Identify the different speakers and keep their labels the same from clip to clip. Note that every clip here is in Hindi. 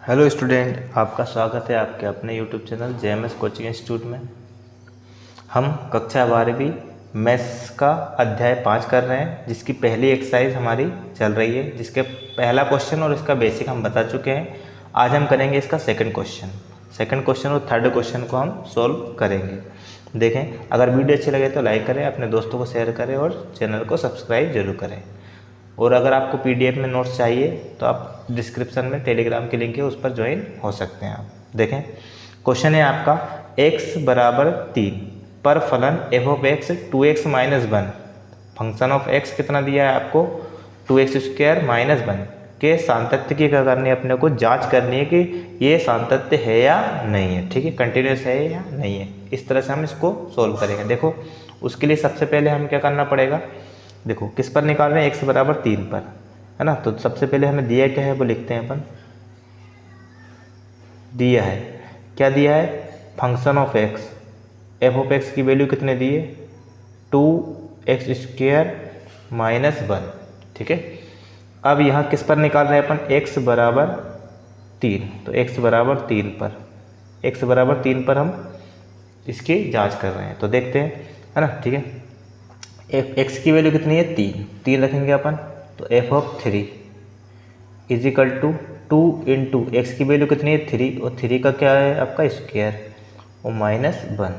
Speaker 1: हेलो स्टूडेंट, आपका स्वागत है आपके अपने YouTube channel JMS coaching institute में। हम कक्षा 12वीं मैथ्स का अध्याय 5 कर रहे हैं, जिसकी पहली एक्सरसाइज हमारी चल रही है, जिसके पहला क्वेश्चन और इसका बेसिक हम बता चुके हैं। आज हम करेंगे इसका सेकंड क्वेश्चन और थर्ड क्वेश्चन को हम सोल्व करेंगे। देखें, अगर वीडियो अच्छी लगे तो लाइक करें, अपने दोस्तों को शेयर करें और चैनल को सब्सक्राइब जरूर करें। और अगर आपको पीडीएफ में नोट्स चाहिए तो आप डिस्क्रिप्शन में टेलीग्राम की लिंक है, उस पर ज्वाइन हो सकते हैं आप। देखें, क्वेश्चन है आपका x बराबर 3 पर फलन f of x 2x minus 1, function of x कितना दिया है आपको 2x स्क्वायर माइनस 1 के सातत्य की क्या करनी है, अपने को जांच करनी है कि ये सातत्य है या नहीं है। ठीक है, कंटिन्यूस है या नहीं है। इस तरह से हम इसको सोल्व करेंगे। देखो, उसके लिए सबसे पहले हम क्या करना पड़ेगा, देखो किस पर निकाल रहे हैं, x बराबर 3 पर, है ना। तो सबसे पहले हमें दिया क्या है वो लिखते हैं अपन। दिया है, क्या दिया है, function of x, f of x की वैल्यू कितने दी है 2x स्क्वायर माइनस 1। ठीक है, अब यहाँ किस पर निकाल रहे हैं अपन, x बराबर 3। तो x बराबर 3 पर हम इसकी जांच कर रहे हैं। तो देखते हैं, है ना। ठीक है, x की वैल्यू कितनी है 3 रखेंगे अपन। तो f of 3 is equal to 2 into x की वैल्यू कितनी है 3, और 3 का क्या है आपका स्क्वायर और minus 1।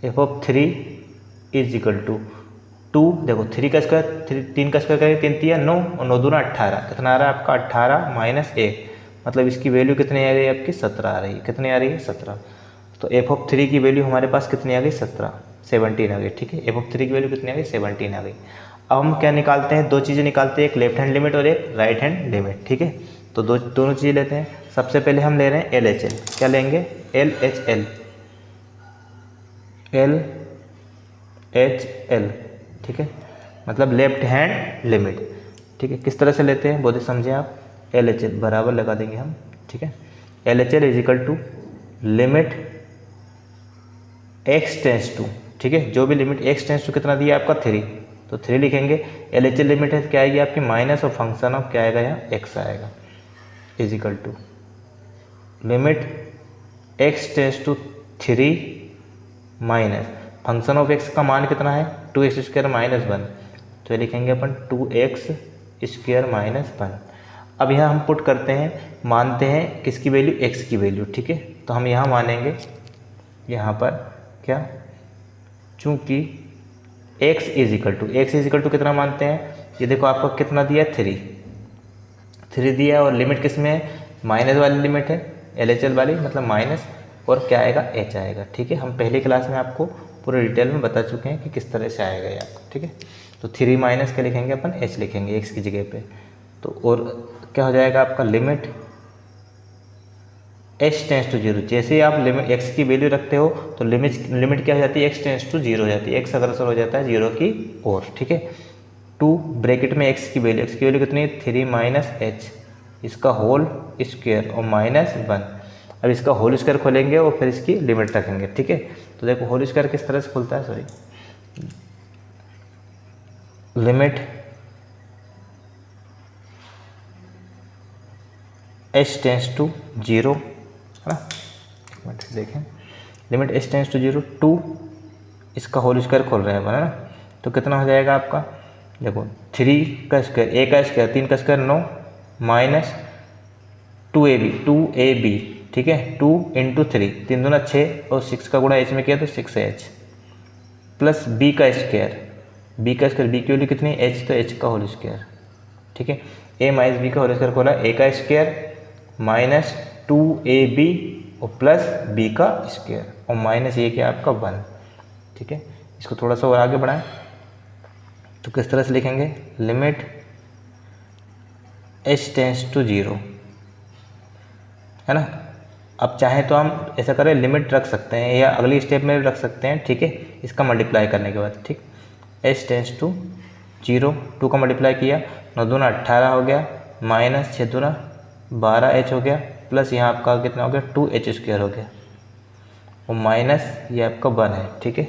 Speaker 1: f of 3 is equal to 2, देखो 3 का स्क्वायर 3 का स्क्वायर करेंगे 3 3 9 और 9 दूना 18, कितना आ रहा है आपका 18 माइनस 1, मतलब इसकी वैल्यू कितनी आ रही है आपकी 17 आ रही है। कितनी आ रही है 17। तो f ऑफ 3 की वैल्यू हमारे पास कितनी आ गई 17 आ गई। ठीक है, f ऑफ 3 की वैल्यू कितनी आ गई 17 आ गई। अब हम क्या निकालते हैं, दो चीज़ें निकालते हैं, एक लेफ्ट हैंड लिमिट और एक राइट हैंड लिमिट। ठीक है, तो दोनों चीज़ें लेते हैं। सबसे पहले हम ले रहे हैं LHL, क्या लेंगे LHL। ठीक है, मतलब लेफ्ट हैंड लिमिट। ठीक है, किस तरह से लेते हैं बहुत ही समझे आप। LHL बराबर लगा देंगे हम। ठीक है, LHL is equal to limit x tends to, ठीक है, जो भी लिमिट x टेंस टू कितना दिया आपका 3, तो 3 लिखेंगे। LHL लिमिट है क्या आएगी आपकी माइनस, और फंक्शन ऑफ क्या आएगा यहाँ x आएगा, is equal to limit x tends to 3 minus function of x का मान कितना है 2x स्क्वायर माइनस 1, तो ये लिखेंगे अपन 2x स्क्वायर माइनस 1। अब यहाँ हम पुट करते हैं, मानते हैं किसकी वैल्यू x की वैल्यू। ठीक है, तो हम यहाँ मानेंगे यहाँ पर क्या, चूँकि x इज इक्वल टू कितना मानते हैं, ये देखो आपको कितना दिया 3 दिया, और लिमिट किस में है माइनस वाली लिमिट है LHL वाली, मतलब माइनस, और क्या आएगा h आएगा। ठीक है, हम पहली क्लास में आपको पूरे डिटेल में बता चुके हैं कि किस तरह से आएगा ये आपको। ठीक है, तो 3 माइनस क्या लिखेंगे अपन h लिखेंगे x की जगह पे। तो और क्या हो जाएगा आपका लिमिट x टेंस टू 0, जैसे ही आप लिमिट x की वैल्यू रखते हो तो लिमिट क्या हो जाती है x टेंस टू 0 हो जाती है, x अग्रसर हो जाता है 0 की ओर। ठीक है, 2 ब्रैकेट में x की वैल्यू कितनी है 3 माइनस h, इसका होल स्क्वायर और माइनस 1। अब इसका होल स्क्वायर खोलेंगे और फिर इसकी लिमिट रखेंगे। ठीक है, तो देखो होल स्क्वायर किस तरह से खुलता है, sorry, limit h tends to 0, है ना। एक मिनट देखें, लिमिट h टेंस टू 0, 2 इसका होल स्क्वायर खोल रहे हैं अपन, है ना। तो कितना हो जाएगा आपका, देखो 3 का स्क्वायर, a का स्क्वायर 3 का स्क्वायर 9 माइनस 2ab। ठीक है, 2 इंटू 3 दूना 6, और 6 का गुणा h में किया तो 6h, प्लस b का स्क्वायर b की वैल्यू कितनी h, तो h का होल स्क्वायर। ठीक है, a माइनस b का होल स्क्वायर खोला, a का स्क्वायर माइनस 2ab और प्लस b का स्क्वायर, और माइनस ये क्या आपका 1। ठीक है, इसको थोड़ा सा और आगे बढ़ाएं तो किस तरह से लिखेंगे, लिमिट h टेंस टू 0, है ना। अब चाहें तो हम ऐसा करें, लिमिट रख सकते हैं या अगली स्टेप में भी रख सकते हैं। ठीक है, इसका मल्टीप्लाई करने के बाद, ठीक, h टेंस टू 0, 2 का मल्टीप्लाई किया, 9 दूना 18 हो गया, माइनस 6 दूना 12h हो गया, प्लस यहाँ आपका कितना हो गया 2h स्क्वायर हो गया, और माइनस ये आपका 1 है। ठीक है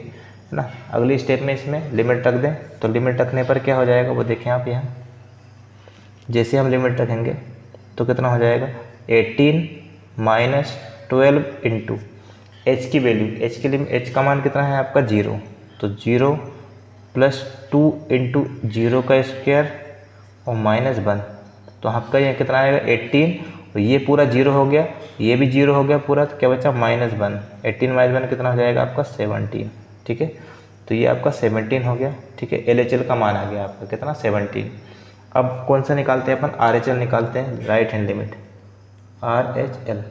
Speaker 1: ना। अगली स्टेप में इसमें लिमिट रख दें, तो लिमिट रखने पर क्या हो जाएगा वो देखें आप। यहाँ जैसे हम लिमिट रखेंगे तो कितना हो जाएगा 18 माइनस 12 इंटू एच की वैल्यू, एच के लिए एच का मान कितना है आपका 0, तो 0 प्लस 2 इंटू 0 का स्क्वायर और माइनस 1, तो आपका यह कितना आएगा 18, और ये पूरा 0 हो गया, ये भी 0 हो गया पूरा, तो क्या बचा -1, 18 माइनस 1 कितना हो जाएगा आपका 17, ठीक है। तो ये आपका 17 हो गया, ठीक है। LHL का मान आ गया आपका कितना 17। अब कौन सा निकालते हैं अपन, RHL निकालते हैं, right hand limit RHL।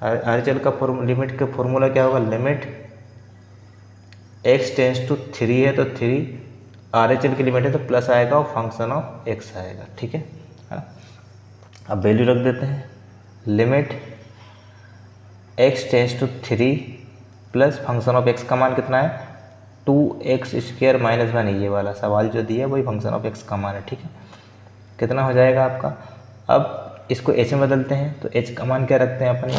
Speaker 1: RHL का लिमिट का फॉर्मूला क्या होगा, लिमिट x टेंस टू 3 है तो 3, RHL की लिमिट है तो प्लस आएगा और फंक्शन ऑफ x आएगा, ठीक है। अब वैल्यू रख देते हैं, limit x tends to 3 plus function of x का मान कितना है 2x² माइनस 1, ये वाला सवाल जो दिया है वही फंक्शन ऑफ x का मान है, ठीक है। कितना हो जाएगा आपका, अब इसको h में बदलते हैं, तो h का मान क्या रखते हैं अपन,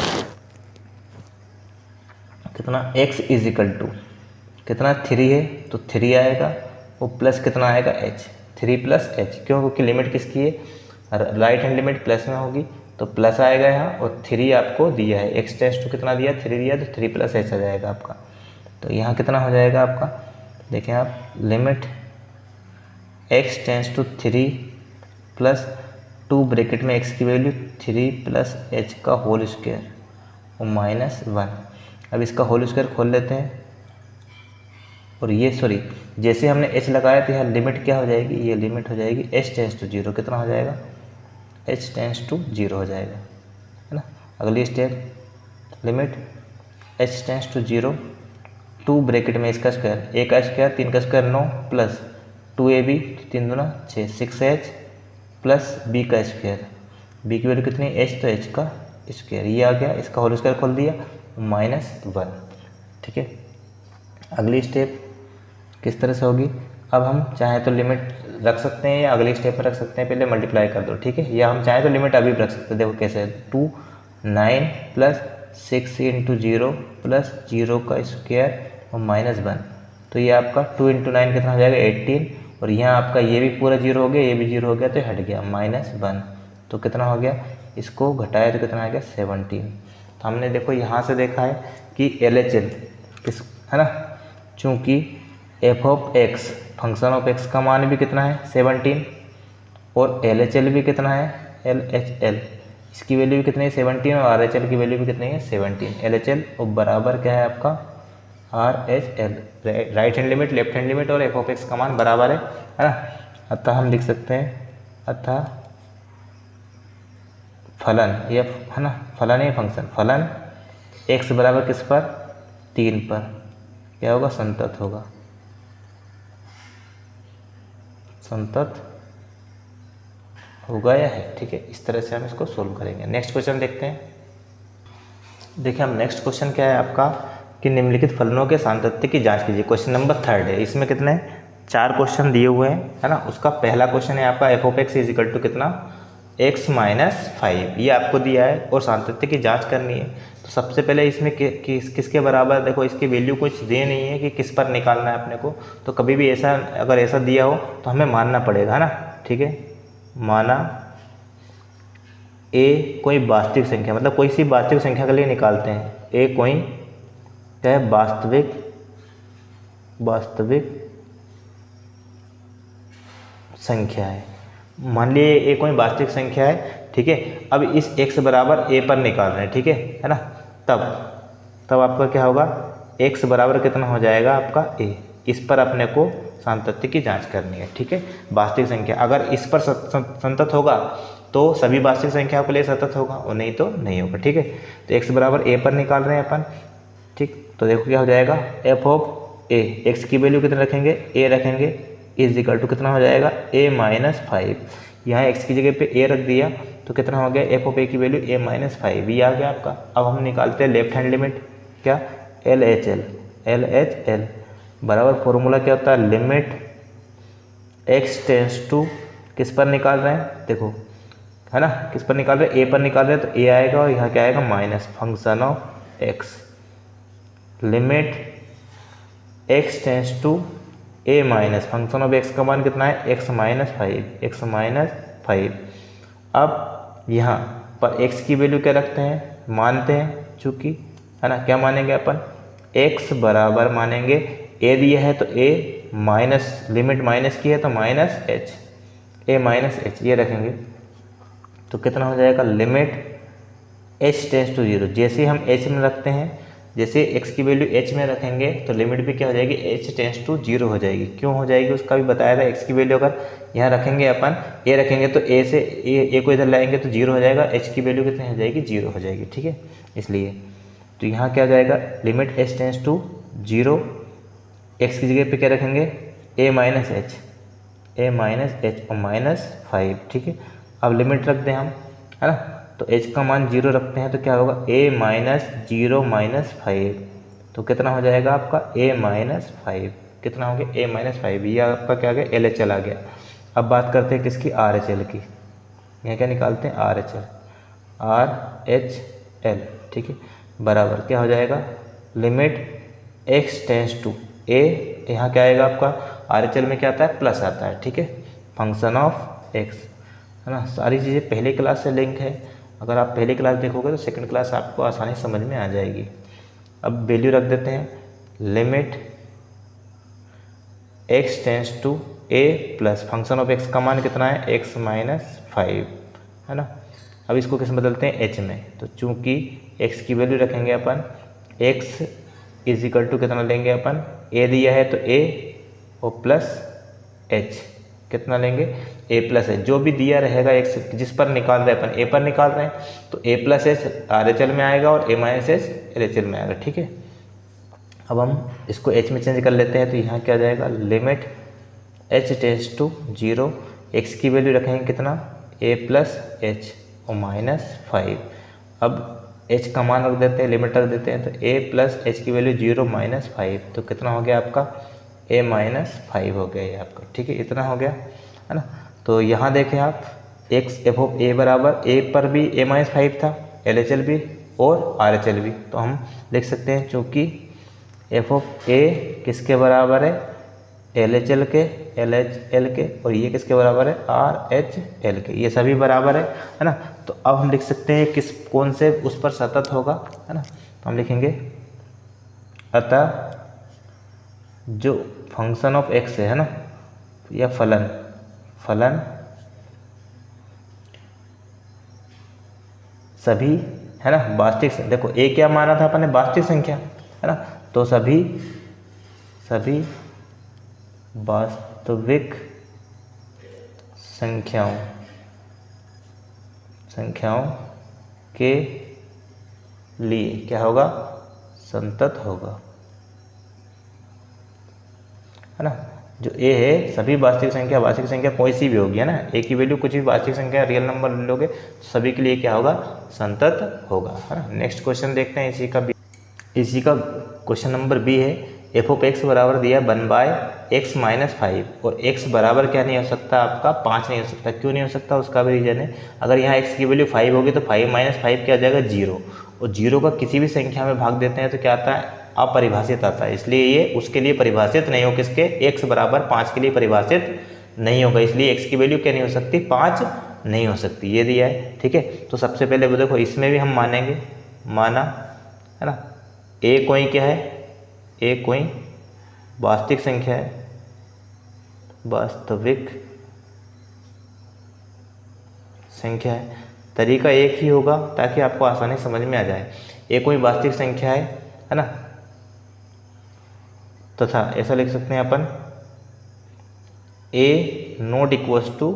Speaker 1: कितना x इज इक्वल टू कितना 3 है तो 3 आएगा, और प्लस कितना आएगा h, 3 प्लस h, क्यों, क्योंकि लिमिट किसकी है, राइट हैंड लिमिट प्लस में होगी तो प्लस आएगा यहाँ, और 3 आपको दिया है, x टेंस टू कितना दिया 3 दिया, तो 3 प्लस h आ जाएगा आपका। तो यहाँ कितना हो जाएगा आपका, देखें आप, limit x tends to 3 plus 2 bracket में x की वैल्यू 3 प्लस h का होल स्क्वायर और माइनस 1। अब इसका होल स्क्वायर खोल लेते हैं, और ये सॉरी जैसे हमने h लगाया तो यहाँ लिमिट क्या हो जाएगी, ये लिमिट हो जाएगी h टेंस टू 0, कितना हो जाएगा h टेंस टू 0 हो जाएगा, है ना। अगली step, limit h tends to 0, 2 bracket में इसका स्क्वायर, a का स्क्वायर 3 का स्क्वायर 9 प्लस 2ab 3 दूना 6, 6h प्लस b का स्क्वायर, b की वैल्यू कितनी h, तो h का स्क्वायर, ये आ गया, इसका होल स्क्वायर खोल दिया -1, ठीक है। अगली स्टेप किस तरह से होगी, अब हम चाहें तो लिमिट रख सकते हैं या अगली स्टेप में रख सकते हैं, पहले मल्टीप्लाई कर दो, ठीक है, या हम चाहें तो लिमिट अभी भी रख सकते हैं। देखो कैसे, 2 9 प्लस 6 इंटू 0 प्लस 0 का स्क्वायर और -1, तो ये आपका 2 इंटू 9 कितना हो जाएगा 18, और यहाँ आपका ये भी पूरा 0 हो गया, ये भी 0 हो गया, तो हट गया -1, तो कितना हो गया, इसको घटाया तो कितना आ गया 17। तो हमने देखो यहाँ से देखा है कि LHL किस, है ना, चूँकि f of x function of x का मान भी कितना है 17, और LHL भी कितना है LHL, इसकी वैल्यू भी कितनी है 17, और RHL की वैल्यू भी कितनी है 17। LHL और बराबर क्या है आपका RHL, right hand limit left hand limit और f ऑफ x का मान बराबर है ना। अतः हम लिख सकते हैं, अतः फलन, ये है ना, फलन है फंक्शन, फलन x बराबर किस पर 3 पर क्या होगा, संतत होगा, संतत होगा या है, ठीक है। इस तरह से हम इसको सोल्व करेंगे। नेक्स्ट क्वेश्चन देखते हैं। देखिए हम नेक्स्ट क्वेश्चन क्या है आपका, कि निम्नलिखित फलनों के सातत्य की जांच कीजिए। क्वेश्चन नंबर 3 है, इसमें कितने 4 क्वेश्चन दिए हुए हैं, है ना। उसका पहला क्वेश्चन है आपका f of x is equal to कितना x माइनस 5, ये आपको दिया है और सातत्य की जांच करनी है। तो सबसे पहले इसमें किसके बराबर, देखो इसकी वैल्यू कुछ दे नहीं है कि किस पर निकालना है अपने को, तो कभी भी ऐसा अगर ऐसा दिया हो तो हमें मानना पड़ेगा, है ना, ठीक है। माना a कोई वास्तविक संख्या, मतलब कोई सी वास्तविक संख्या के लिए निकालते हैं, a कोई क्या है वास्तविक संख्या है, मान लिए ये कोई वास्तविक संख्या है, ठीक है। अब इस x बराबर a पर निकाल रहे हैं, ठीक है ना, तब आपका क्या होगा, x बराबर कितना हो जाएगा आपका a, इस पर अपने को सातत्य की जांच करनी है, ठीक है। वास्तविक संख्या अगर इस पर संतत होगा तो सभी वास्तविक संख्याओं के लिए सतत होगा, और नहीं तो नहीं होगा, ठीक है। तो x बराबर a पर निकाल रहे हैं अपन, ठीक। तो देखो क्या हो जाएगा, f ऑफ a, x की वैल्यू कितने रखेंगे a रखेंगे, इज इक्वल टू कितना हो जाएगा a माइनस 5, यहाँ x की जगह पे a रख दिया तो कितना हो गया f ऑफ a की वैल्यू a माइनस 5, ये आ गया आपका। अब हम निकालते हैं लेफ्ट हैंड लिमिट, क्या LHL बराबर फॉर्मूला क्या होता है, लिमिट x टेंस टू किस पर निकाल रहे हैं, देखो है ना, किस पर निकाल रहे हैं, a पर निकाल रहे हैं, तो a आएगा और यहाँ क्या आएगा minus function of x, limit x tends to a minus function of x का मान कितना है x माइनस 5। अब यहाँ पर एक्स की वैल्यू क्या रखते हैं, मानते हैं चूँकि, है ना, क्या मानेंगे अपन, एक्स बराबर मानेंगे, ए दिया है तो ए माइनस, लिमिट माइनस की है तो minus h, a minus h ये रखेंगे तो कितना हो जाएगा, limit h tends to zero. जैसे हम एच में रखते हैं, जैसे एक्स की वैल्यू एच में रखेंगे तो लिमिट भी क्या हो जाएगी, एच टेंस टू जीरो हो जाएगी। क्यों हो जाएगी उसका भी बताया था, एक्स की वैल्यू अगर यहाँ रखेंगे अपन ए रखेंगे तो ए से ए को इधर लाएंगे तो जीरो हो जाएगा, एच की वैल्यू कितनी हो जाएगी, जीरो हो जाएगी, ठीक है। इसलिए तो यहाँ क्या हो जाएगा, limit h tends to zero, x की जगह पे क्या रखेंगे, a minus h, a minus h और -5, ठीक है। अब लिमिट रख दें हम, है ना, तो h का मान 0 रखते हैं तो क्या होगा, a माइनस 0 माइनस 5, तो कितना हो जाएगा आपका a माइनस 5, कितना हो गया, a माइनस 5, ये आपका क्या आ गया, LHL आ गया। अब बात करते हैं किसकी, RHL की। यहाँ क्या निकालते हैं, RHL, ठीक है, बराबर क्या हो जाएगा, limit x tends to a, यहाँ क्या आएगा आपका, RHL में क्या आता है, प्लस आता है, ठीक है, फंक्शन ऑफ x, है ना। सारी चीज़ें पहले क्लास से लिंक है, अगर आप पहली क्लास देखोगे तो सेकंड क्लास आपको आसानी समझ में आ जाएगी। अब वैल्यू रख देते हैं, limit x tends to a plus function of x का मान कितना है, x माइनस 5, है ना। अब इसको किस में बदलते हैं, h में, तो चूंकि x की वैल्यू रखेंगे अपन, x इज इक्वल टू कितना लेंगे अपन, a दिया है तो a और प्लस h, कितना लेंगे, a प्लस एच, जो भी दिया रहेगा एक्स जिस पर निकाल रहे हैं अपन, a पर निकाल रहे हैं तो a प्लस एच RHL में आएगा और a माइनस एच LHL में आएगा, ठीक है। अब हम इसको h में चेंज कर लेते हैं तो यहाँ क्या आ जाएगा, limit h tends to zero, x की वैल्यू रखेंगे कितना, a प्लस एच और -5। अब h का मान रख देते हैं, लिमिट रख देते हैं तो a प्लस एच की वैल्यू 0 -5, तो कितना हो गया आपका, a माइनस 5 हो गया ये आपका, ठीक है, इतना हो गया, है ना। तो यहाँ देखें आप, एक्स एफ ऑफ ए बराबर, ए पर भी a माइनस 5 था, LHL भी और RHL भी, तो हम लिख सकते हैं चूँकि एफ ऑफ ए किसके बराबर है, LHL के, और ये किसके बराबर है, RHL के, ये सभी बराबर है ना। तो अब हम लिख सकते हैं किस, कौन से उस पर सतत होगा, है ना। तो हम लिखेंगे अतः जो फंक्शन ऑफ x है ना, या फलन सभी, है ना, वास्तविक, देखो a क्या माना था अपन ने, वास्तविक संख्या, है ना, तो सभी वास्तविक संख्याओं के लिए क्या होगा, संतत होगा, है ना। जो a है, सभी वास्तविक संख्या कोई सी भी होगी, है ना, a की वैल्यू कुछ भी वास्तविक संख्या रियल नंबर लोगे तो सभी के लिए क्या होगा, संतत होगा, है ना। नेक्स्ट क्वेश्चन देखते हैं, इसी का क्वेश्चन नंबर बी है, एफ ऑफ एक्स बराबर दिया 1/x माइनस 5, और x बराबर क्या नहीं हो सकता आपका, 5 नहीं हो सकता। क्यों नहीं हो सकता, उसका भी रीजन है, अगर यहाँ x की वैल्यू 5 होगी तो 5 माइनस 5 क्या आ जाएगा, 0, और 0 का किसी भी संख्या में भाग देते हैं तो क्या आता है, अपरिभाषित आता है, इसलिए ये उसके लिए परिभाषित नहीं हो, किसके, x बराबर 5 के लिए परिभाषित नहीं होगा, इसलिए x की वैल्यू क्या नहीं हो सकती, 5 नहीं हो सकती, ये दिया है, ठीक है। तो सबसे पहले वो देखो, इसमें भी हम मानेंगे, माना, है ना, a कोई क्या है, a कोई वास्तविक संख्या है, वास्तविक संख्या है, तरीका एक ही होगा ताकि आपको आसानी समझ में आ जाए, a कोई वास्तविक संख्या है ना, तथा ऐसा लिख सकते हैं अपन, a not equals to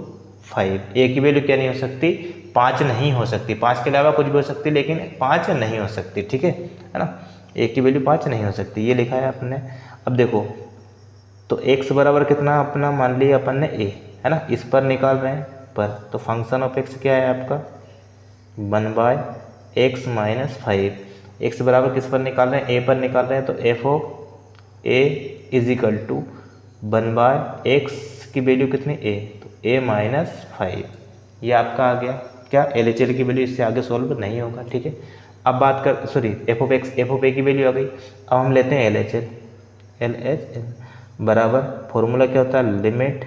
Speaker 1: 5, a की वैल्यू क्या नहीं हो सकती, 5 नहीं हो सकती, 5 के अलावा कुछ भी हो सकती लेकिन 5 नहीं हो सकती, ठीक है ना, a की वैल्यू 5 नहीं हो सकती, ये लिखा है आपने। अब देखो, तो x बराबर कितना अपना मान लिया अपन ने a, है ना, इस पर निकाल रहे हैं पर, तो फंक्शन ऑफ x क्या है आपका, 1/x माइनस 5, x बराबर किस पर निकाल रहे हैं, a पर निकाल रहे हैं, तो f of a is equal to 1/x की वैल्यू कितनी, a, तो a माइनस 5, ये आपका आ गया क्या, LHL की वैल्यू, इससे आगे सॉल्व नहीं होगा, ठीक है। अब बात कर, सॉरी, एफ ऑफ ए की वैल्यू आ गई, अब हम लेते हैं LHL बराबर, फॉर्मूला क्या होता है, लिमिट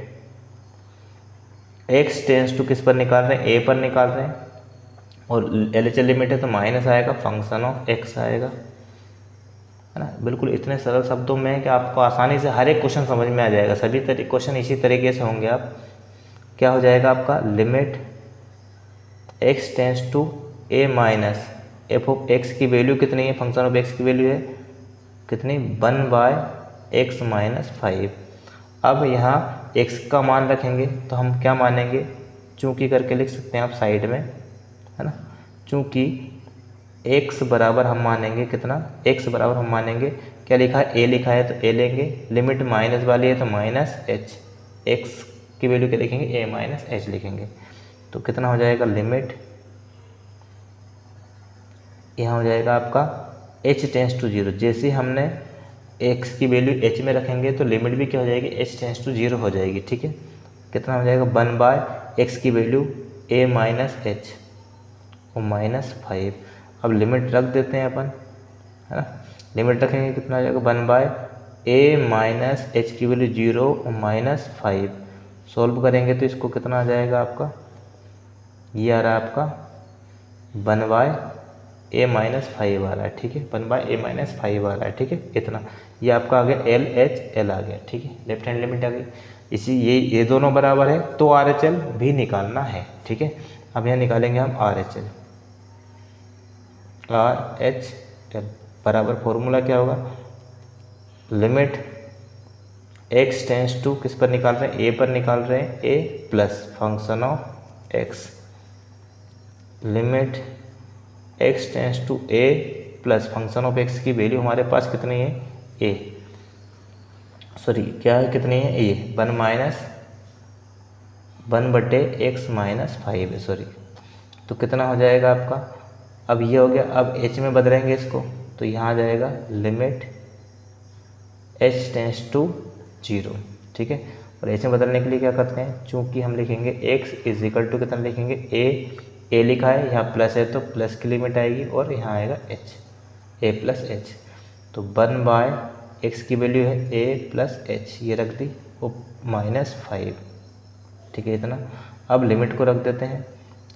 Speaker 1: x टेंस टू किस पर निकाल रहे हैं, a पर निकाल रहे हैं, और LHL लिमिट है तो माइनस आएगा, फंक्शन ऑफ एक्स आएगा, है ना। बिल्कुल इतने सरल शब्दों में है कि आपको आसानी से हर एक क्वेश्चन समझ में आ जाएगा। सभी क्वेश्चन इसी तरीके से होंगे। आप क्या हो जाएगा आपका, limit x tends to a minus f of x की वैल्यू कितनी है, फंक्शन ऑफ एक्स की वैल्यू है कितनी, 1/x माइनस 5। अब यहाँ x का मान रखेंगे तो हम क्या मानेंगे, चूँकि करके लिख सकते हैं आप साइड में, है ना। चूँकि x बराबर हम मानेंगे कितना, x बराबर हम मानेंगे क्या लिखा है, a लिखा है तो a लेंगे, लिमिट माइनस वाली है तो माइनस h, x की वैल्यू क्या लिखेंगे, a माइनस h लिखेंगे। तो कितना हो जाएगा, लिमिट यहाँ हो जाएगा आपका h टेंस टू 0। जैसे हमने x की वैल्यू h में रखेंगे तो लिमिट भी क्या हो जाएगी, h टेंस टू 0 हो जाएगी, ठीक है। कितना हो जाएगा, 1/x की वैल्यू a माइनस h और माइनस 5। अब लिमिट रख देते हैं अपन, है ना। लिमिट रखेंगे कितना हो जाएगा, 1/a माइनस h की वैल्यू 0 और माइनस 5। सॉल्व करेंगे तो इसको कितना आ जाएगा आपका, ये आ रहा है आपका 1/a माइनस 5 आ रहा है, ठीक है, 1/a माइनस 5 आ रहा है, ठीक है। इतना ये आपका आ गया LHL आ गया, ठीक है, लेफ्ट हैंड लिमिट आ गई। इसी ये दोनों बराबर है तो RHL भी निकालना है, ठीक है। अब यहाँ निकालेंगे हम RHL बराबर फॉर्मूला क्या होगा, लिमिट x टेंस टू किस पर निकाल रहे हैं, a पर निकाल रहे हैं, a plus function of x, limit x tends to a plus function of x की वैल्यू हमारे पास कितनी है, a सॉरी क्या है, कितनी है, a 1/x माइनस 5 है, सॉरी। तो कितना हो जाएगा आपका, अब ये हो गया। अब h में बदलेंगे इसको तो यहाँ आ जाएगा लिमिट h टेंस टू 0, ठीक है। और h में बदलने के लिए क्या करते हैं, चूँकि हम लिखेंगे x इज इक्वल टू कितना लिखेंगे, a लिखा है, यहाँ प्लस है तो प्लस की लिमिट आएगी और यहाँ आएगा h, a प्लस h। तो 1/x की वैल्यू है a प्लस h, ये रख दी, वो माइनस 5, ठीक है, इतना। अब लिमिट को रख देते हैं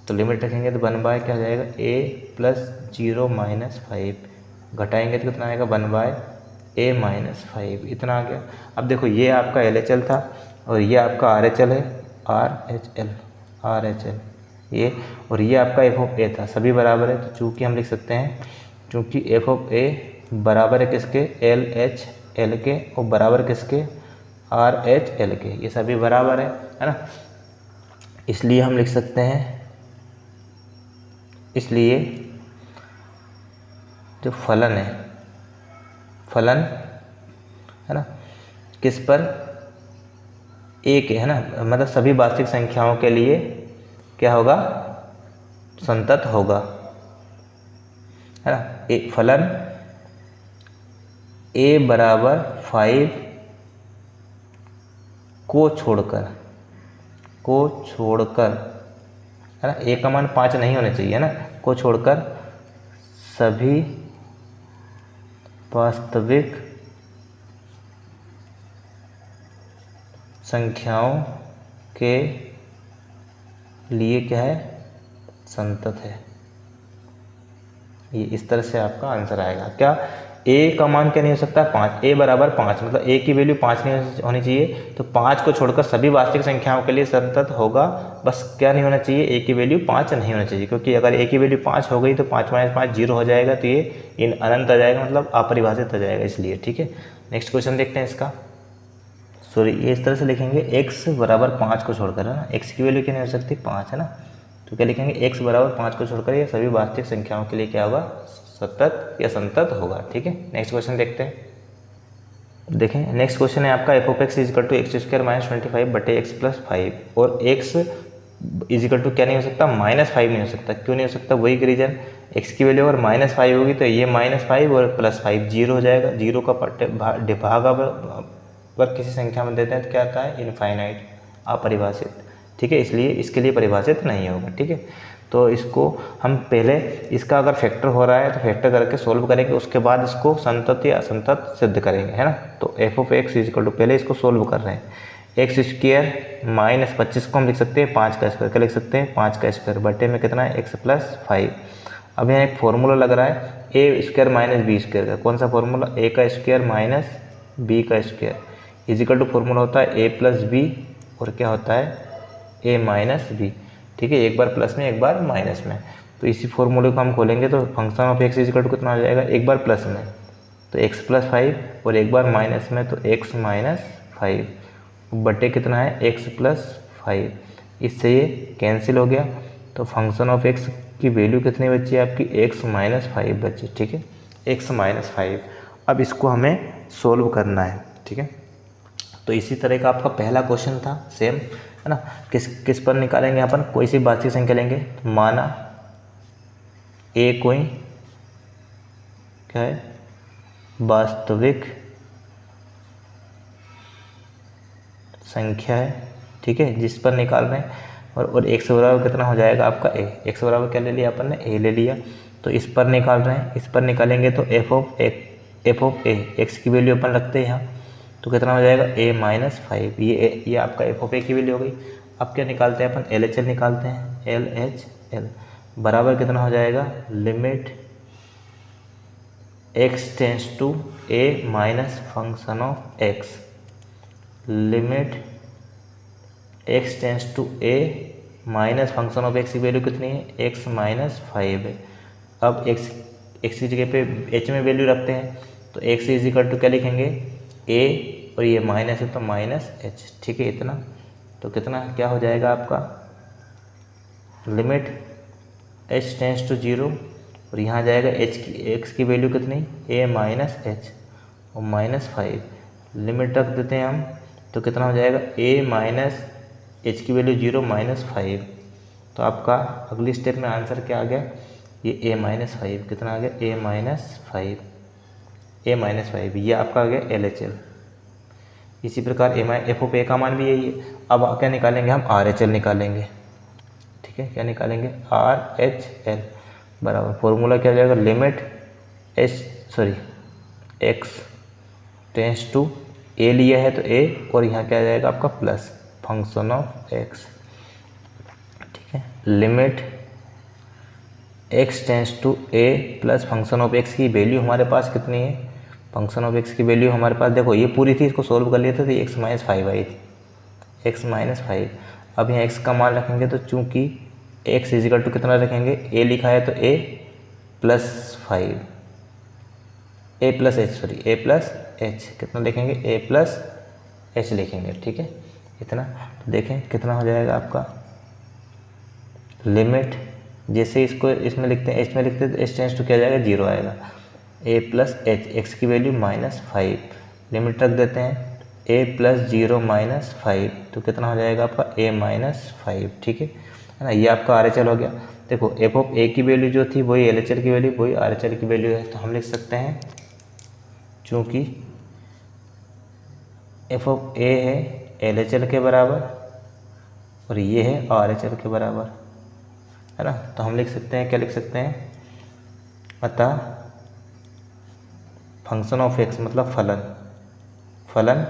Speaker 1: तो लिमिट रखेंगे तो 1/, क्या हो जाएगा, a प्लस 0 माइनस 5, घटाएंगे तो कितना आएगा, 1/a माइनस 5, इतना आ गया। अब देखो ये आपका LHL था और ये आपका RHL है, RHL ये, और ये आपका f ऑफ a था, सभी बराबर है। तो चूँकि हम लिख सकते हैं, चूँकि f ऑफ a बराबर है किसके, LHL के, और बराबर किसके, RHL के, ये सभी बराबर है ना। इसलिए हम लिख सकते हैं, इसलिए जो फलन है, फलन है ना किस पर, a के, है ना, मतलब सभी वास्तविक संख्याओं के लिए क्या होगा, संतत होगा, है ना। एक फलन a बराबर 5 को छोड़कर, है ना, a का मान 5 नहीं होना चाहिए, है ना, को छोड़कर सभी वास्तविक संख्याओं के लिए क्या है, संतत है। ये इस तरह से आपका आंसर आएगा। क्या, a का मान क्या नहीं हो सकता, 5, a बराबर 5, मतलब a की वैल्यू 5 नहीं होनी चाहिए, तो 5 को छोड़कर सभी वास्तविक संख्याओं के लिए संतत होगा। बस क्या नहीं होना चाहिए, a की वैल्यू 5 नहीं होना चाहिए, क्योंकि अगर a की वैल्यू 5 हो गई तो 5 - 5 0 हो जाएगा, तो ये इन अनंत आ जाएगा, मतलब अपरिभाषित आ जाएगा, इसलिए, ठीक है। नेक्स्ट क्वेश्चन देखते हैं इसका। सॉरी, ये इस तरह से लिखेंगे, x बराबर 5 को छोड़कर, है ना, x की वैल्यू क्या नहीं हो सकती, 5, है ना। तो क्या लिखेंगे, x बराबर 5 को छोड़कर ये सभी वास्तविक संख्याओं के लिए क्या होगा, सतत या संतत होगा, ठीक है। नेक्स्ट क्वेश्चन देखते हैं। देखें, नेक्स्ट क्वेश्चन है आपका f of x is equal to x² minus 25 बटे x प्लस 5, और x इज इक्वल टू क्या नहीं हो सकता, -5 नहीं हो सकता। क्यों नहीं हो सकता, वही रीजन, x की वैल्यू अगर -5 होगी तो ये -5 और +5 0 हो जाएगा। 0 का भाग अगर किसी संख्या में देते हैं तो क्या आता है, इनफाइनाइट, अपरिभाषित, ठीक है, इसलिए इसके लिए परिभाषित नहीं होगा, ठीक है। तो इसको हम पहले, इसका अगर फैक्टर हो रहा है तो फैक्टर करके सोल्व करेंगे, उसके बाद इसको संतत या असंतत सिद्ध करेंगे, है ना। तो f of x is equal to, पहले इसको सोल्व कर रहे हैं, एक्स स्क्वायर माइनस 25 को हम लिख सकते हैं 5 का स्क्वायर, क्या लिख सकते हैं 5 का स्क्वायर बटे में कितना है एक्स प्लस 5। अब यहाँ एक फॉर्मूला लग रहा है ए स्क्वायर माइनस बी स्क्वायर का, कौन सा फॉर्मूला, ए का स्क्वायर माइनस बी का स्क्वायर इजिकल टू फॉर्मूला होता है ए प्लस बी और क्या होता है ए माइनस बी। ठीक है, एक बार प्लस में एक बार माइनस में, तो इसी फॉर्मूले को हम खोलेंगे तो function of x is equal to कितना हो जाएगा, एक बार प्लस में तो एक्स प्लस 5 और एक बार माइनस में तो एक्स माइनस 5 बटे कितना है एक्स प्लस 5। इससे ये कैंसिल हो गया, तो फंक्शन ऑफ एक्स की वैल्यू कितनी बची है आपकी, एक्स माइनस 5 बची। ठीक है, एक्स माइनस 5। अब इसको हमें सोल्व करना है। ठीक है, तो इसी तरह का आपका पहला क्वेश्चन था सेम, है ना। किस पर निकालेंगे अपन, कोई सी वास्तविक संख्या लेंगे, माना ए कोई क्या है वास्तविक संख्या है। ठीक है, जिस पर निकाल रहे हैं और एक्स बराबर कितना हो जाएगा आपका ए, एक्स बराबर क्या ले लिया अपन ने, ए ले लिया, तो इस पर निकाल रहे हैं, इस पर निकालेंगे तो एफ ऑफ ए एक्स की वैल्यू अपन रखते हैं यहाँ, तो कितना हो जाएगा ए माइनस 5। ये आपका एफ ऑफ ए की वैल्यू हो गई। अब क्या निकालते हैं अपन, एल एच एल निकालते हैं, एल एच एल बराबर कितना हो जाएगा, limit x tends to a minus function of x, limit x tends to a minus function of x की वैल्यू कितनी है, एक्स माइनस 5 है। अब एक्स की जगह पे एच में वैल्यू रखते हैं, तो एक्स इज इक्वल टू क्या लिखेंगे, ए और ये माइनस है तो माइनस एच। ठीक है, इतना तो कितना क्या हो जाएगा आपका, लिमिट एच टेंस टू 0 और यहाँ जाएगा एक्स की वैल्यू कितनी, ए माइनस एच और माइनस 5, लिमिट रख देते हैं हम, तो कितना हो जाएगा ए माइनस एच की वैल्यू 0 माइनस 5। तो आपका अगली स्टेप में आंसर क्या आ गया, ये ए माइनस 5 कितना आ गया, ए माइनस 5, ए माइनस 5 ये आपका आ गया एल एच एल। इसी प्रकार एफ ऑफ ए का मान भी यही है। अब क्या निकालेंगे हम, आर एच एल निकालेंगे। ठीक है, क्या निकालेंगे, आर एच एल बराबर फॉर्मूला क्या हो जाएगा, लिमिट एक्स टेंस टू ए लिया है तो ए और यहाँ क्या आ जाएगा आपका प्लस फंक्शन ऑफ एक्स। ठीक है, limit x tends to a plus function of x की वैल्यू हमारे पास कितनी है, फंक्शन ऑफ एक्स की वैल्यू हमारे पास देखो ये पूरी थी, इसको सोल्व कर लिया था तो ये एक्स माइनस 5 आई थी, एक्स माइनस 5। अब यहाँ एक्स का मान रखेंगे तो चूँकि एक्स इजिकल टू कितना रखेंगे, ए लिखा है तो ए प्लस 5, ए प्लस एच कितना लिखेंगे, ए प्लस एच लिखेंगे। ठीक है, इतना तो देखें कितना हो जाएगा आपका, लिमिट जैसे इसको इसमें लिखते हैं एच में लिखते हैं तो एच टेंस टू क्या जाएगा, 0 आएगा, ए प्लस एच एक्स की वैल्यू माइनस 5, लिमिट रख देते हैं ए प्लस 0 माइनस 5, तो कितना हो जाएगा आपका ए माइनस 5। ठीक है ना, ये आपका आर एच एल हो गया। देखो एफ ऑफ ए की वैल्यू जो थी वही एल एच एल की वैल्यू वही आर एच एल की वैल्यू है, तो हम लिख सकते हैं चूँकि एफ ऑफ ए है एल एच एल के बराबर और ये है आर एच एल के बराबर, है ना, तो हम लिख सकते हैं क्या लिख सकते हैं, अतः फंक्शन ऑफ एक्स मतलब फलन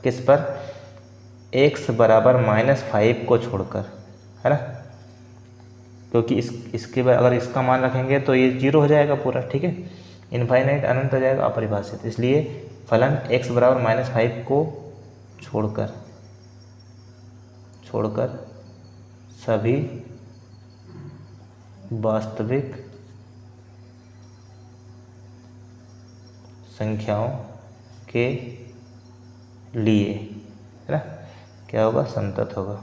Speaker 1: किस पर, एक्स बराबर माइनस 5 को छोड़कर, है ना, क्योंकि इसके बाद अगर इसका मान रखेंगे तो ये 0 हो जाएगा पूरा। ठीक है, इनफाइनाइट अनंत हो जाएगा अपरिभाषित, इसलिए फलन x बराबर माइनस 5 को छोड़कर सभी वास्तविक संख्याओं के लिए, है ना, क्या होगा, संतत होगा।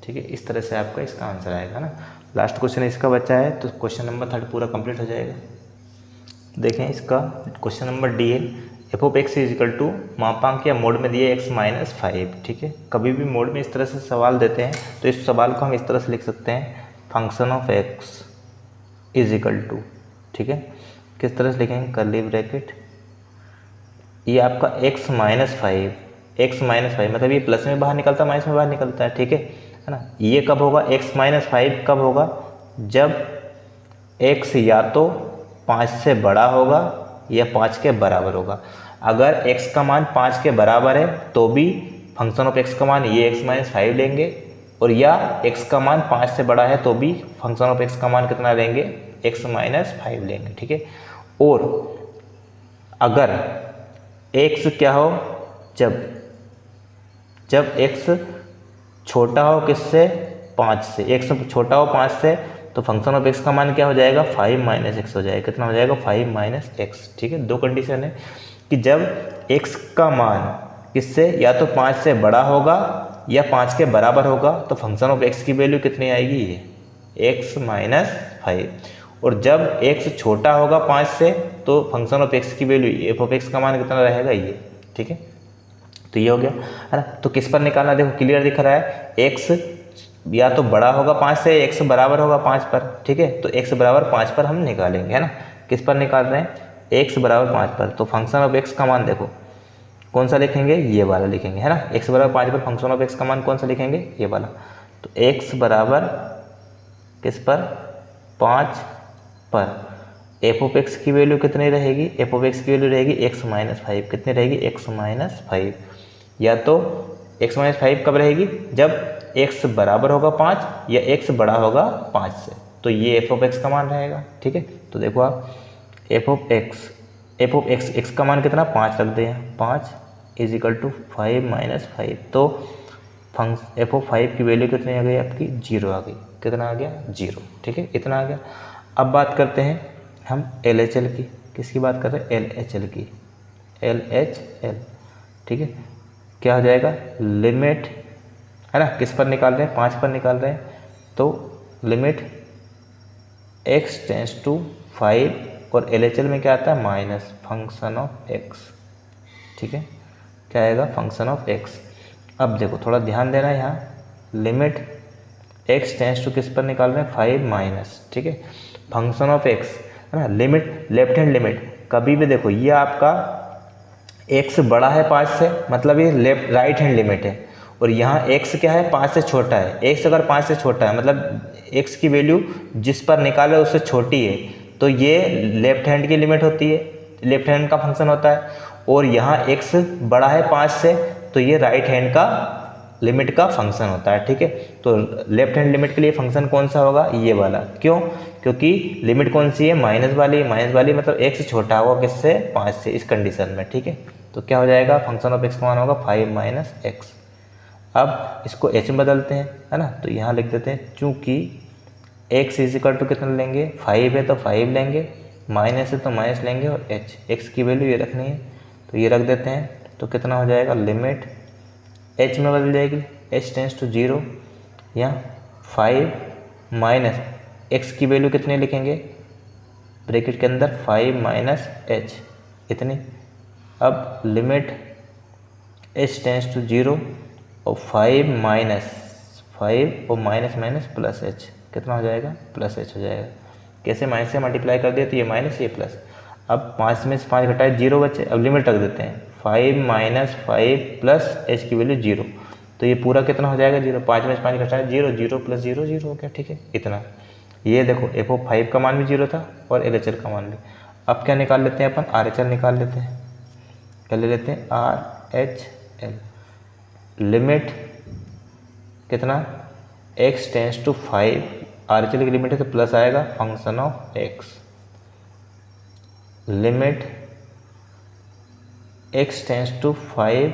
Speaker 1: ठीक है, इस तरह से आपका इसका आंसर आएगा ना। लास्ट क्वेश्चन इसका बचा है तो क्वेश्चन नंबर 3 पूरा कंप्लीट हो जाएगा। देखें इसका क्वेश्चन नंबर डी है, f of x is equal to मापांक या मोड में दिए एक्स माइनस 5। ठीक है, कभी भी मोड में इस तरह से सवाल देते हैं तो इस सवाल को हम इस तरह से लिख सकते हैं, function of x is equal to, ठीक है, किस तरह से लिखेंगे, कर्ली ब्रैकेट, ये आपका एक्स माइनस 5 मतलब ये प्लस में बाहर निकलता है माइनस में बाहर निकलता है। ठीक है ना, ये कब होगा, एक्स माइनस 5 कब होगा, जब एक्स या तो 5 से बड़ा होगा या 5 के बराबर होगा। अगर x का मान 5 के बराबर है तो भी फंक्शन ऑफ x का मान ये x माइनस 5 लेंगे, और या x का मान 5 से बड़ा है तो भी फंक्शन ऑफ x का मान कितना लेंगे, x माइनस 5 लेंगे, ठीक है। और अगर x क्या हो, जब x छोटा हो किससे, 5 से, x छोटा हो 5 से, तो फंक्शन ऑफ x का मान क्या हो जाएगा, 5 माइनस एक्स हो जाएगा। कितना हो जाएगा, 5 माइनस एक्स, ठीक है। दो कंडीशन है कि जब x का मान किससे, या तो 5 से बड़ा होगा या 5 के बराबर होगा, तो फंक्शन ऑफ x की वैल्यू कितनी आएगी, ये x माइनस 5। और जब x छोटा होगा 5 से, तो फंक्शन ऑफ x की वैल्यू f ऑफ x का मान कितना रहेगा, ये, ठीक है। तो ये हो गया, है ना। तो किस पर निकालना, देखो क्लियर दिख रहा है, x या तो बड़ा होगा 5 से, x बराबर होगा 5 पर, ठीक है। तो x बराबर 5 पर हम निकालेंगे, है ना। किस पर निकाल रहे हैं, x बराबर 5 पर। तो फंक्शन ऑफ x का मान देखो कौन सा लिखेंगे, ये वाला लिखेंगे, है ना। x बराबर 5 पर फंक्शन ऑफ x का मान कौन सा लिखेंगे, ये वाला। तो x बराबर किस पर, 5 पर f ऑफ x की वैल्यू कितनी रहेगी, f ऑफ x की वैल्यू रहेगी x माइनस 5। कितनी रहेगी, x माइनस 5। या तो x माइनस 5 कब रहेगी, जब x बराबर होगा 5 या x बड़ा होगा 5 से, तो ये f ऑफ x का मान रहेगा, ठीक है। तो देखो आप f ऑफ x का मान कितना, 5 रख दें, 5 इज इक्वल टू 5 माइनस 5। तो f ऑफ 5 की वैल्यू कितनी आ गई आपकी, 0 आ गई। कितना आ गया, 0, ठीक है, इतना आ गया। अब बात करते हैं हम LHL की। किसकी बात कर रहे हैं, LHL की, LHL, ठीक है। क्या हो जाएगा, लिमिट, है ना, किस पर निकाल रहे हैं, 5 पर निकाल रहे हैं। तो लिमिट x टेंस टू 5, और LHL में क्या आता है, माइनस फंक्शन ऑफ x, ठीक है। क्या आएगा, फंक्शन ऑफ x। अब देखो थोड़ा ध्यान देना, यहाँ लिमिट x टेंस टू किस पर निकाल रहे हैं, 5 माइनस, ठीक है, फंक्शन ऑफ x, है ना। लिमिट लेफ्ट हैंड लिमिट कभी भी देखो, ये आपका x बड़ा है 5 से, मतलब ये राइट हैंड लिमिट है। और यहाँ x क्या है, 5 से छोटा है। x अगर 5 से छोटा है, मतलब x की वैल्यू जिस पर निकाले उससे छोटी है, तो ये लेफ्ट हैंड की लिमिट होती है, लेफ्ट हैंड का फंक्शन होता है। और यहाँ x बड़ा है 5 से, तो ये राइट हैंड का लिमिट का फंक्शन होता है, ठीक है। तो लेफ्ट हैंड लिमिट के लिए फंक्शन कौन सा होगा, ये वाला। क्यों, क्योंकि लिमिट कौन सी है, माइनस वाली, मतलब x छोटा होगा किससे, 5 से, इस कंडीशन में, ठीक है। तो क्या हो जाएगा, फंक्शन ऑफ x का मान होगा 5 माइनस एक्स। अब इसको h में बदलते हैं, है ना। तो यहाँ लिख देते हैं, चूँकि x इज इक्वल टू कितना लेंगे, 5 है तो 5 लेंगे, माइनस है तो माइनस लेंगे, और x की वैल्यू ये रखनी है, तो ये रख देते हैं। तो कितना हो जाएगा, लिमिट h में बदल जाएगी, h टेंस टू 0, या 5 माइनस x की वैल्यू कितनी लिखेंगे, ब्रैकेट के अंदर 5 माइनस h, इतनी। अब लिमिट h टेंस टू 0 और 5 माइनस 5 और माइनस माइनस प्लस h, कितना हो जाएगा, प्लस h हो जाएगा। कैसे, माइनस से मल्टीप्लाई कर दिया तो ये माइनस, ये प्लस। अब 5 में से 5 घटाए 0 बचे। अब लिमिट रख देते हैं, 5 माइनस 5 प्लस h की वैल्यू 0, तो ये पूरा कितना हो जाएगा, 0। 5 में से 5 घटाए 0, 0 प्लस 0, 0 हो गया, ठीक है, इतना। ये देखो f ऑफ 5 का मान भी 0 था और LHL का मान भी। अब क्या निकाल लेते हैं अपन, RHL निकाल लेते हैं। क्या ले लेते हैं, RHL। लिमिट कितना, x टेंस टू 5, RHL की लिमिट है तो प्लस आएगा, function of x। Limit x tends to 5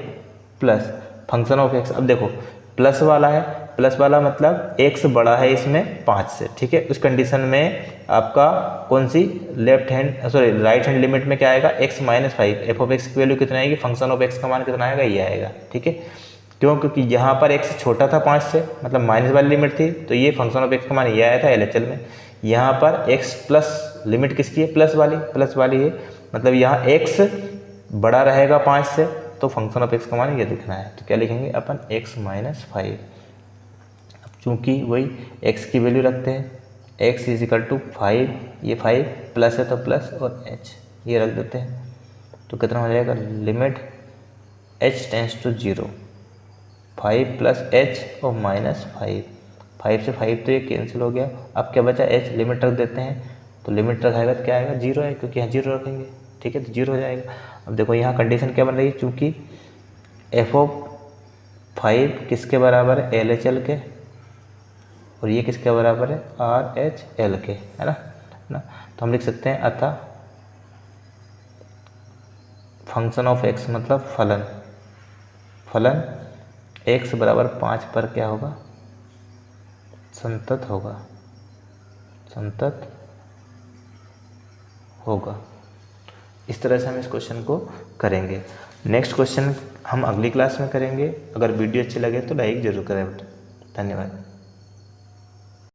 Speaker 1: plus function of x। अब देखो प्लस वाला है, प्लस वाला मतलब x बड़ा है इसमें 5 से, ठीक है। उस कंडीशन में आपका कौन सी, राइट हैंड लिमिट में क्या आएगा, x minus 5। f of x की वैल्यू कितना आएगी, फंक्शन ऑफ x का मान कितना आएगा, ये आएगा, ठीक है। क्यों, क्योंकि यहाँ पर x छोटा था 5 से, मतलब माइनस वाली लिमिट थी, तो ये फंक्शन ऑफ x का मान ये आया था LHL में। यहाँ पर x प्लस लिमिट किसकी है, प्लस वाली है, मतलब यहाँ x बड़ा रहेगा 5 से, तो फंक्शन ऑफ x का मान ये लिखना है। तो क्या लिखेंगे अपन, x माइनस 5। अब चूँकि वही x की वैल्यू रखते हैं, x इज इक्वल टू 5, ये 5 प्लस है तो प्लस, और h ये रख देते हैं। तो कितना हो जाएगा, limit h tends to 0, 5 plus h और माइनस 5 से 5 तो ये कैंसिल हो गया। अब क्या बचा, h, लिमिट रख देते हैं। तो लिमिट रखाएगा तो क्या आएगा, 0 है, क्योंकि यहाँ 0 रखेंगे, ठीक है, तो 0 हो जाएगा। अब देखो यहाँ कंडीशन क्या बन रही है, चूँकि f(5) किसके बराबर है, LHL के, और ये किसके बराबर है, RHL के, है ना। तो हम लिख सकते हैं अतः फंक्शन ऑफ x मतलब फलन x बराबर 5 पर क्या होगा, संतत होगा। इस तरह से हम इस क्वेश्चन को करेंगे। नेक्स्ट क्वेश्चन हम अगली क्लास में करेंगे। अगर वीडियो अच्छी लगे तो लाइक ज़रूर करें। धन्यवाद।